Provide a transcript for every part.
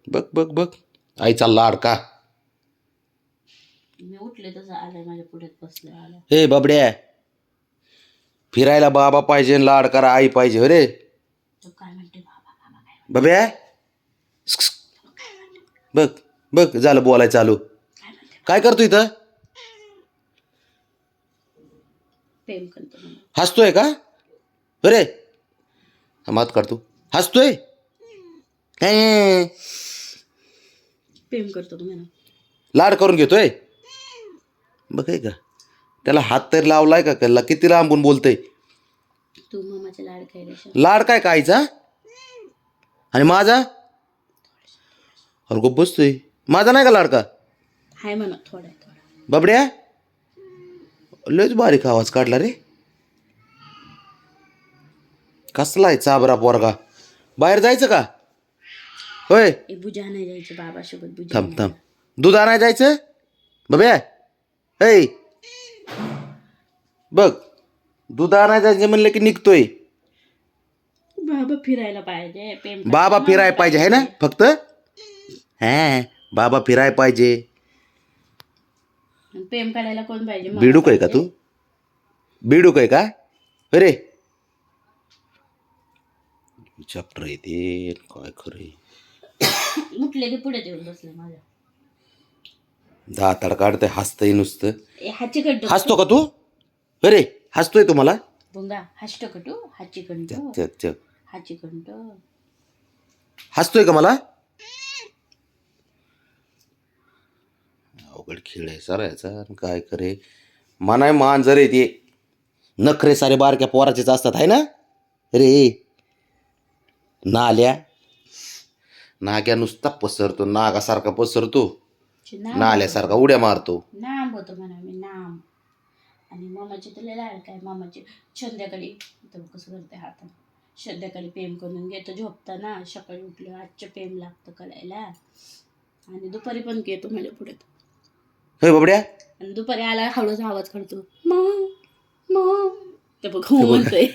बघ बघ बघ आईचा लाड का. मी उठले तसं आलंय माझ्या पुढ्यात बसले आलं. हे बाबड्या, फिरायला बाबा पाहिजे, लाड करा आई पाहिजे. अरे तो काय म्हणते बाबा बाबा काय बाब्या, बघ बघ झालं बोलाय चालू. काय करतो इथं? प्रेम करतो म्हणून. हसतोय का? अरे मात काढतो. हसतोय काय? प्रेम करतो तुम्ही ना. लाड करून घेतोय. बघ का त्याला हात तरी लावलाय का? कल्ला किती लांबून बोलतय. तू मामाचे लाड खायला. लाड काय कायचा? आणि माझा अरे गो बसतोय. माझा नाही का लाडका? हाय म्हणा थोडा थोडा. बाबड्या लयच बारीक आवाज काढला रे. कसलाय चाबरा पोरगा. बाहेर जायचं का? होय बुजा नाही जायचं बाबासोबत. बुजा थांब थांब. दूध आणायला जायचं बाब्या? ऐ बघ दूध आणायला जायचं म्हणलं की निघतोय. बाबा फिरायला पाहिजे. प्रेम बाबा फिराय पाहिजे आहे ना फक्त. हा बाबा फिराय पाहिजे. प्रेम करायला कोण पाहिजे? बिडूक आहे का तू? बिडूक आहे का? अरे चॅप्टर येते काय खरे. उठले की पुढे येऊन बसले माझ्या. दाताड काढतंय. हसतंय नुसतं. हाची कंटो हसतो का तू? अरे हसतोय तुम्हाला? बुंगा हसतो का तू? हाची कंटो चक चक हाची कंटो. हसतोय का मला? अवघड खेळ आहे सरायचा. काय करे मनाय मान जर ते नखरे सारे बारक्या पोराचेच असतात आहे ना रे. नाल्या नाग्या नुसता पसरतो. नागासारखा पसरतो. नाल्यासारखा उड्या मारतो. नाम होतो म्हणा मी नाम. आणि मामाचे तुला लाड काय. मामाचे संध्याकाळी कसं करते हातात. संध्याकाळी प्रेम करून घेतो झोपताना. सकाळी उठलं आजचं प्रेम लागतं करायला. आणि दुपारी पण घेतो माझ्या पुढे. होय बाबड्या. आणि दुपारी आला हळूच आवाज काढतो मग मग ते बघ हो म्हणतोय.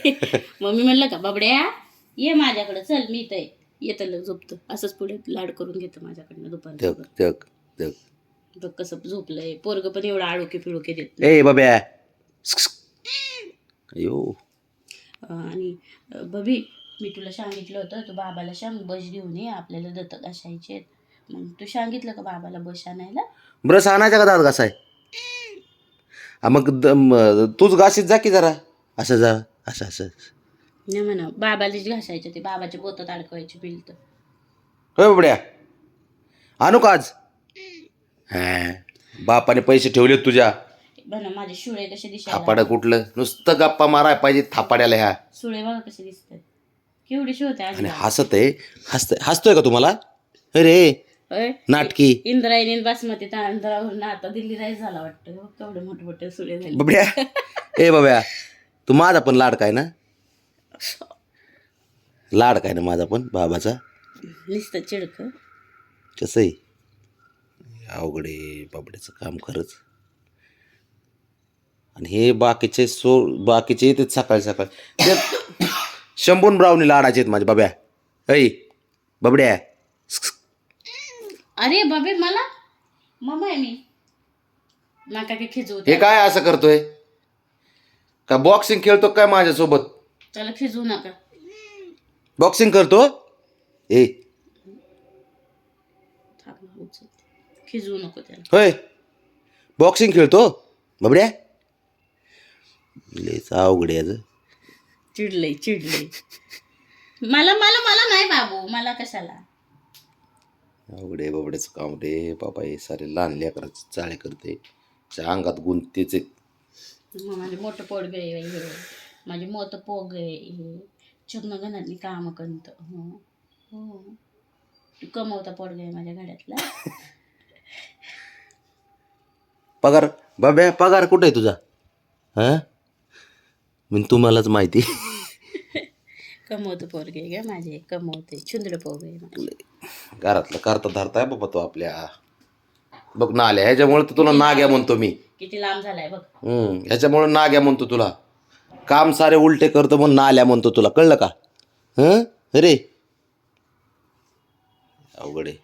मग मी म्हणलं का बाबड्या ये माझ्याकडं चल मी इथं येतं झोपतं. असंच पुढे लाड करून घेतं माझ्याकडनं दुपारी. जग जग जग बघ कसं झोपलंय पोरग पण एवढं आळोके पिळोके देत नाही. ए बाब्या अयो. आणि बबी मी तुला सांगितलं होतं तू बाबाला सांग बस घेऊन ये आपल्याला दत्त घासायचे. मग तू सांगितलं का बाबाला बस आणायला? ब्रश आणायचा का दात घासाय? मग तूच घासीत जा की जरा. असं जा असं असं. नाही म्हणा बाबालाच घासायचं. ते बाबाच्या बोतात अडकवायचे पिलत. होय बाबड्या आणू का आज? हा बापाने पैसे ठेवलेत तुझ्या. म्हणा माझे सुळे कसे दिसायला. थापाडं कुठलं नुसतं गप्पा माराय पाहिजे थापाड्याला. ह्या सुळे बघा कसे दिसतात. केवढे शिवते आणि हसत आहे. हसतोय का तुम्हाला? अरे नाटकी. इंद्रायणी बासमती तांदळावरून आता दिल्ली राईस झाला वाटतं. केवढे मोठे मोठे सुळे झाले. बाबड्या ए बाब्या तू माझा पण लाडका आहे ना? लाडका आहे ना माझा पण बाबाचा. नुसतं चिडक. कसं आहे अवघडे बाबड्याचं काम खरंच. आणि हे बाकीचे बाकीचे येतात सकाळी सकाळी. ते शंभून ब्रावनी लाडाचे आहेत माझे बाब्या. ऐ बाबड्या. अरे बाबे मला मम्मा आहे मी. नाका की खिजवू. हे काय असं करतोय का? बॉक्सिंग खेळतो काय माझ्यासोबत? त्याला खिजवू नका. बॉक्सिंग करतो? ए खिजवू नको त्याला. होय बॉक्सिंग खेळतो बाबड्या? लयच अवघड आहे. चिडलंय चिडलंय. मला मला मला नाही बाबू मला कशाला. अवघड आहे बाबड्याचं काम रे बाबा. हे सारे लहान लेकराचे चाळे करते. अंगात गुंतेच. माझे मोठं पोडग आहे. माझे मोठं पोग आहे. छग्न घरातली काम करत. हो हो तू कमवता पोडग आहे माझ्या घरातला. पगार बाब्या पगार कुठे आहे तुझा? हा मी तुम्हालाच माहिती. कमवतो पोरग आहे का माझे. कमवते छुंदड पोग आहे माझे. घरातलं करता धरताय बाबा तो आपल्या. बघ नाल्या ह्याच्यामुळे तर तुला नाग्या म्हणतो मी. किती लांब झालाय बघ. ह्याच्यामुळे नाग्या म्हणतो तुला. काम सारे उलटे करतो म्हणून नाल्या म्हणतो तुला. कळलं का? अरे अवघड आहे.